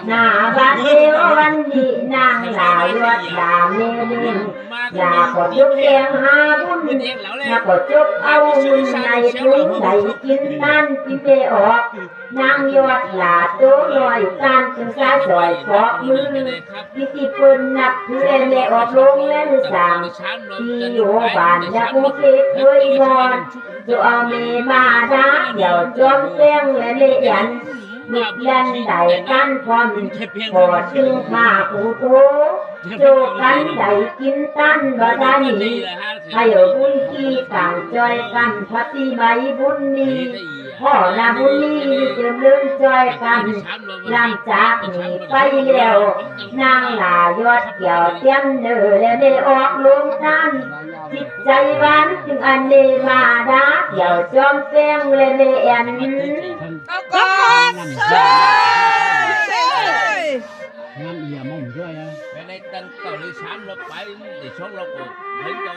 หน้าบ้านเดียววันนี้นางลายวัดลาเมลินลาก็จุกแกงหาบุญลาก็จุกเอาบุญในถุงใส่กินนั่นกินไปออกนางยอดลาตัวลอยการจึงสายสอยเกาะมือพิธีปืนนับเพื่อนและออกลงและสามที่อยู่บ้านอยากมุกเล็กด้วยงอนจะเอาเมมาดาเดี๋ยวจอมแป้งและเลี้ยนมิดยันได้กันพร้อมพอจึงมาผู้โตโจกันได้กินตันบ่ได้ให้บุญที่ต่างจอยกันพัติใบบุญนี้พ่อนาบุญนี้จะเลื่อนจอยกันหลังจากนี้ไปแล้วนางลายอดเกี่ยวเตรียมเนื้อแล้วได้ออกลงนั้นจิตใจหวานจึงอันเดมาดาเกี่ยวจอมแป้งและเลียนก็ใช่งานเอี่ยมมุ่งด้วยนะ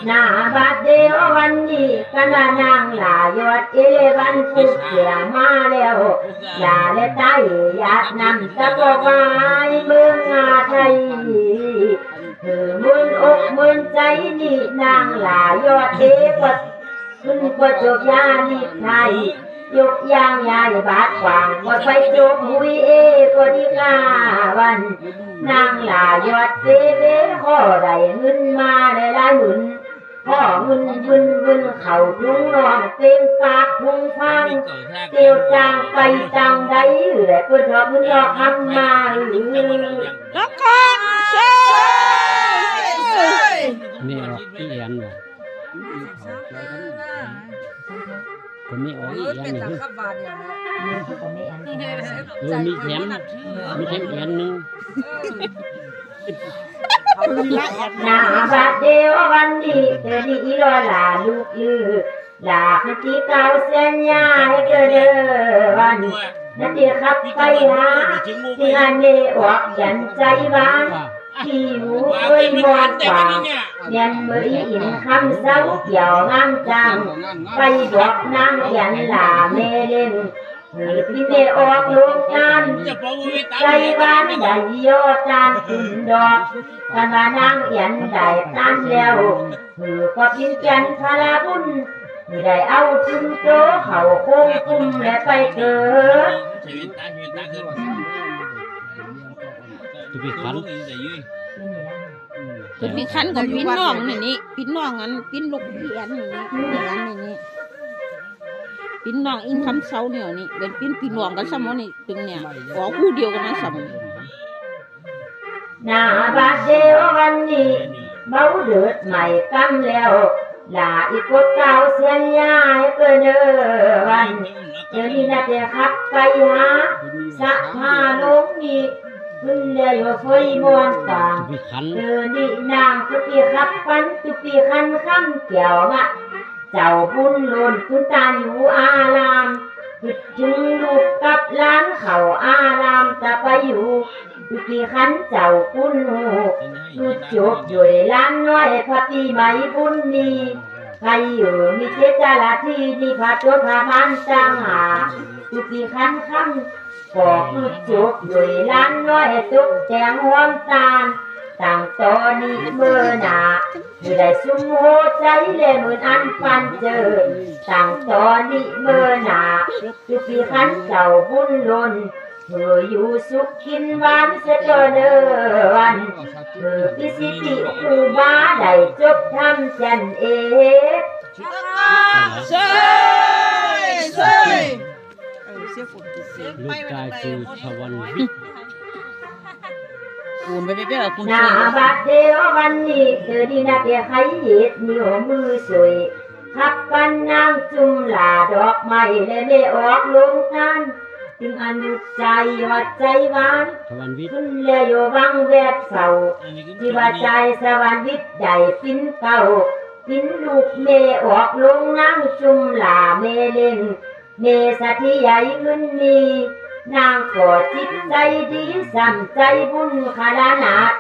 หน้าบาดเดียววันนี้กันว่านางลายอดเอเลวันฟุกเสียมาแล้วลาและใจญาตินำตะกวายเมืองอาไทยมื่นอกมื่นใจนี่นางลายอดเอวัดขึ้นกว่าจบยาดีไทยยกยางยายบาดวางว่าไปจบหุยเอก็ดีกาวันนางลายอดเวข้อใดเงินมาได้หลายหมื่นพ่อเงินเข่าทุ่งนองเต็มปากทุ่งฟังเตียวจางไปจังใดแต่เพื่อทอเงินรอคำมาแล้วก็ใช่นี่หรอกที่เรียนบ่คนนี้อ๋ออีกอย่างนึงมีแขนแขนนึงหน้าบาดเดียววันนี้เธอดีรอลาลูกลือลาพจีเก่าเส้นยาให้เกิดวันนั่นเดียขับไปหาที่งานเนออกยันใจบ้านที่หูเคยมองกว่ายันเมื่ออินคำเศร้าเกี่ยวงามจังไปบอกนางยันลาเมเล่นที่เนออกลงกันใจบ้านได้ยอจานขึ้นดอกกันว่านางยันได้ตันแล้วก็พินจันทราบุญได้เอาจุนโตเขาโค้งคุ้มและไปเกิดจะไปขันคือพี่ขันกับพี่น้องนี่พี่น้องอันพี่ลูกเพียนนี่พี่น้องอินคำเศร้าเนี่ยนี่เป็นพี่น้องกันสมอนี่ถึงเนี่ยขอคู่เดียวกันนะสมหน้าบาดเดียววันนี้เบาเดือดใหม่กำแล้วลาอีกกดเก่าเสียงยาให้เกินวันเดี๋ยวนี้น่าจะขับไปหาสะพาลงนี่ขึ้นเรืออยู่ไฟมวนต่างนี่นางตุปีขับปันตุปีคันคำเกี่ยวมะเจ้าบุญหล่นคุณตาอยู่อารามคิดถึงลูกกับล้านเขาอารามจะไปอยู่ตุปีคันเจ้าบุญหูดูจบอยู่ล้านน้อยพระปีใหม่บุญนี้ใครอยู่มีเจตลาที่นี่พระตัวพระมันจังหาตุปีคันคำบอกคือจุกอยู่ล้านน้อยตุกแจงหวมตาลต่างตอนนี้เมื่อหนาอยู่ได้ซุ่มโหใจเลยเหมือนอันฟันเจอต่างตอนนี้เมื่อหนาจุกีขันเจ้าบุญล้นเธออยู่สุขกินหวานเสียจนวันเธอพิสิทธิคูบาได้จบทำจันเอใช่ลูกชายคือชวันวิทย์คุณไปเปรี้ยวคุณหน้าบาดเดียววันนี้เธอดีนะเปียไข่เหยียดนิ้วมือสวยขับกันนางจุ่มหลาดอกไม้และไม่ออกลงกันจึงอันใจวัดใจหวานขึ้นเรืออยู่วังแวดเสาที่ว่าใจสวรรค์วิทย์ใหญ่ปิ้นเก่าปิ้นลูกเมออกลงนางจุ่มหลาเมเล่นเมสะที่ใหญ่ขึ้นมีนางก็จิตใจดีสัมใจบุญขนาด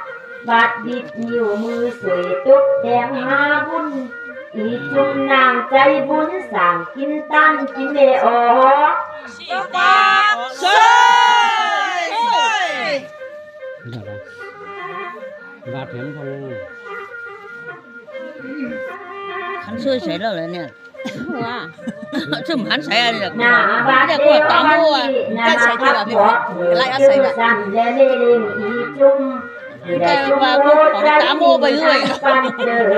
บาดบิดนิ้วมือสวยตุกแดงหาบุญอีจุ่มนางใจบุญสั่งกินตันกินเมออก เข็มทอง ขันช่วยใส่แล้วเลยเนี่ย ว่า ซึ่งหันใส่อะไรเนี่ย หน้าบาดเดียววันนี้หน้าขับบอกเหือชื่อซ้ำและเล่นอีจุ่มได้จุ่มโมใจที่ปันเจอ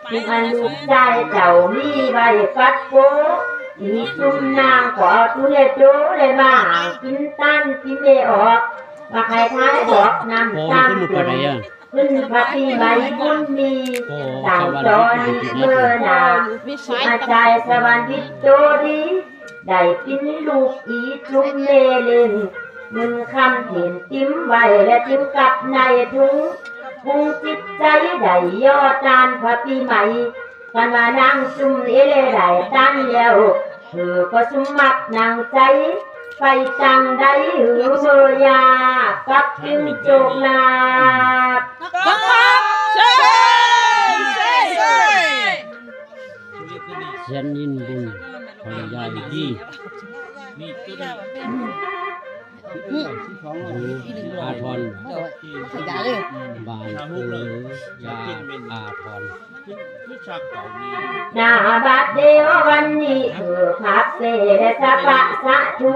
ที่อันลูกใจเจ้ามีใบฟัดโกอีจุ่มนางกว่าตุเลโจเลยมากินตันกินได้ออกมาใครท้ายบอกน้ำตาลขึ้นพระปีใบบุญมีต่างจอนเมื่อหนา วิสัย อาจารย์สวรรค์วิโตดีได้กินลูกอีจุ่มเนเลนมึงคำเห็นติ้มไว้และติ้มกับในถุงพุงจิตใจได้ย่อจานพระปีใหม่กันมานั่งซุ่มเอเลได้ตั้งแล้วเธอก็ซุ่มมักนั่งใจไปจังได้หือเมยากับจึงโจกนา เชียนยินบุญภรรยาดีอาทร ขยายเลย บานยาอาทร หน้าบาดเดียววันนี้เธอขับเสและสะปะสะทู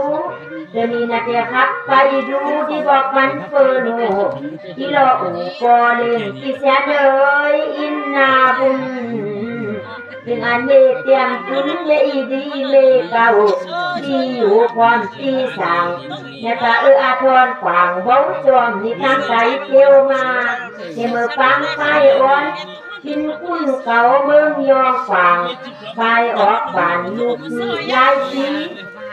เดี๋ยวนี้นะเดี๋ยวขับไปดูที่บอกมันเฟิร์โนที่รออูกอเล่นที่เสียเลยอินนาบุญถึงอันเมเตรียมจุนเมอีดีเมเก่าที่อยู่ความที่สั่งเนี่ยก็อาทรขวางบ้องจอมนี่ทางใจเที่ยวมาเมื่อฟังไฟอ่อนกินกุ้นเก่าเมืองยองฝางไฟออกบานลูกมียายสี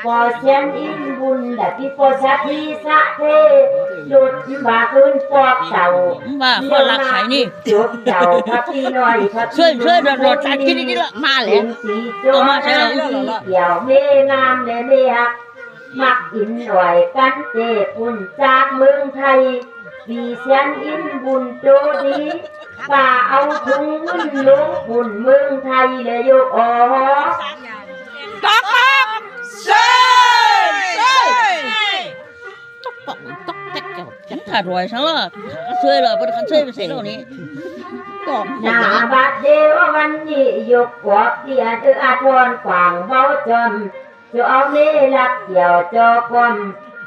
พอเชียนอินบุญแต่ที่พอสักทีสะเทหลุดบาขึ้นปอกเต่า ว่าพ่อรักใครนี่ จุดเต่าพับพี่น้อยพับ ช่วยโดดจัดกินนี่ละมาแล้ว สีโจ้น้ำเกี่ยวเมงามและเมหักมักอินหน่อยกันเตะปุ่นจากเมืองไทยปีเชียนอินบุญโจดีป่าเอาถุงเงินลงหุ่นเมืองไทยเลยยกอ๋อ ต๊อกเซ่ต๊อกปอกต๊อกแจ๊กเจ้า ฉันขาดรวยทั้งละช่วยเลยเป็นขันช่วยไปใส่แล้วนี้ กอก หน้าบาดเดียววันนี้ยกขวบเตียนอาทรขวางเบาจอมจะเอาเมลักเกี่ยวจอคอม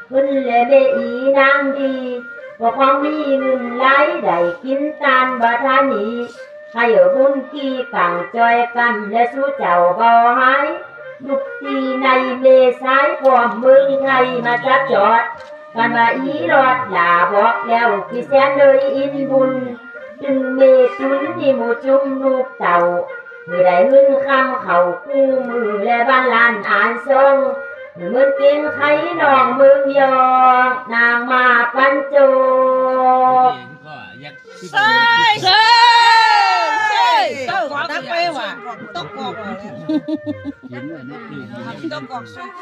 ขึ้นเลยเมอีนางดีพวกของมีเงินไหลได้กินตานบาทานีให้บุญกี่กังจอยกันและสู้เจ้าบ่หายลุกตีในเมสายความเมืองไทยมาจัดจอดกันมาอีรอดหลาบอกแล้วพี่แสนเลยอินบุญจึงเมจุนที่หมู่จุ่มลูกเต่าเมื่อได้เงินคำเขากู้มือและบ้านลานอ่านทรงเมื่อเก่งไข่นองเมืองยอนางมาปันโจ เซ่ต๊อกดักไปว่ะต๊อกกอกต๊อกกอกซุย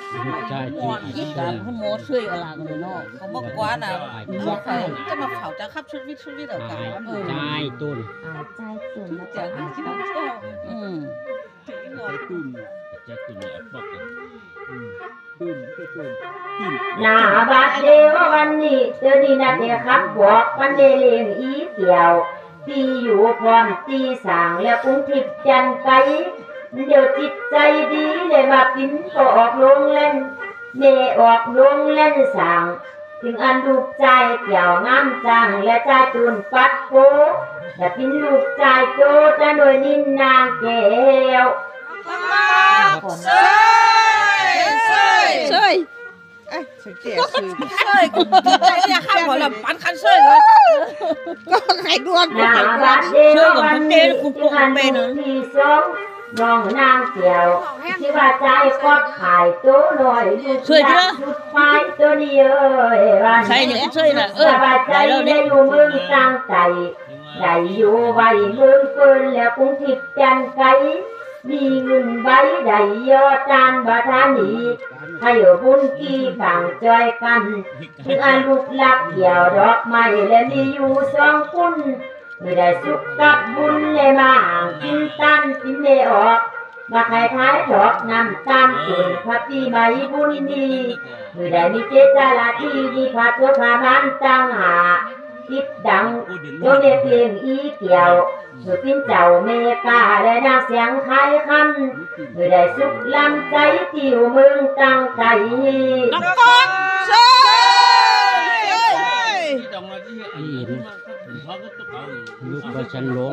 ใจที่ อีกการขโมยช่วยอะไรกันเลยเนาะ เขาบอกกว่าน่ะเขาใครจะมาเผาจะขับชุดวิทย์เอากัน ใจตุน ใจตุ่นนะ จั จ๊ะ งเจ้า อืม หน้าบาดเดียววันนี้เจอดีนะเดียครับบอกวันเดเลียงอีเกี่ยวที่อยู่พร้อมตีสางและกุ้งทิพย์จันไกเดี๋ยวจิตใจดีเลยมากินก็ออกลงเล่นเมออกลงเล่นสางถึงอันลูกใจเกี่ยวงามจังและใจตุนปัดโกแต่กินลูกใจโตจะหน่วยนินนางแก้ว เซ่เอ้ยสังเกตคือเซ่กูเนี่ยข้าวหมดละปันคันเซ่เลยก็ไข่ดวง หน้าบาดเดียววันนี้ที่หันดูที่สองน้องนางเกี่ยวที่ว่าใจก็ขายตัวหน่อยลูกสุดไฟตัวนี้เอ้ยวัน ใช่เนี่ยช่วยน่ะสบายใจ ได้แล้ว ได้ เนี่ย อยู่เมืองตั้งใจได้อยู่ไว้เมืองเกินแล้วกรุงทิพย์จันไกมีเงินใบได้ยอจานบาทานีให้บุญกี่ฝั่งจอยกันถึงอันลูกลักเกี่ยวดอกไม้และมีอยู่สองคุณไม่ได้สุขกับบุญเลยมากินตันกินไม่ออกมาใครท้ายดอกนำตามตุนพระปีใบบุญดีไม่ได้มีเจตนาที่มีพระเจ้าพระบ้านตั้งหา ติดดังโยนเพลงอีเกี่ยวเมื่อปิ้นเจ้าเมกาและนางเสียงคายคำเมื่อได้สุขลำใจที่อยู่เมืองตั้งใจ น้องกองเซ่ ลูกประชันหลวง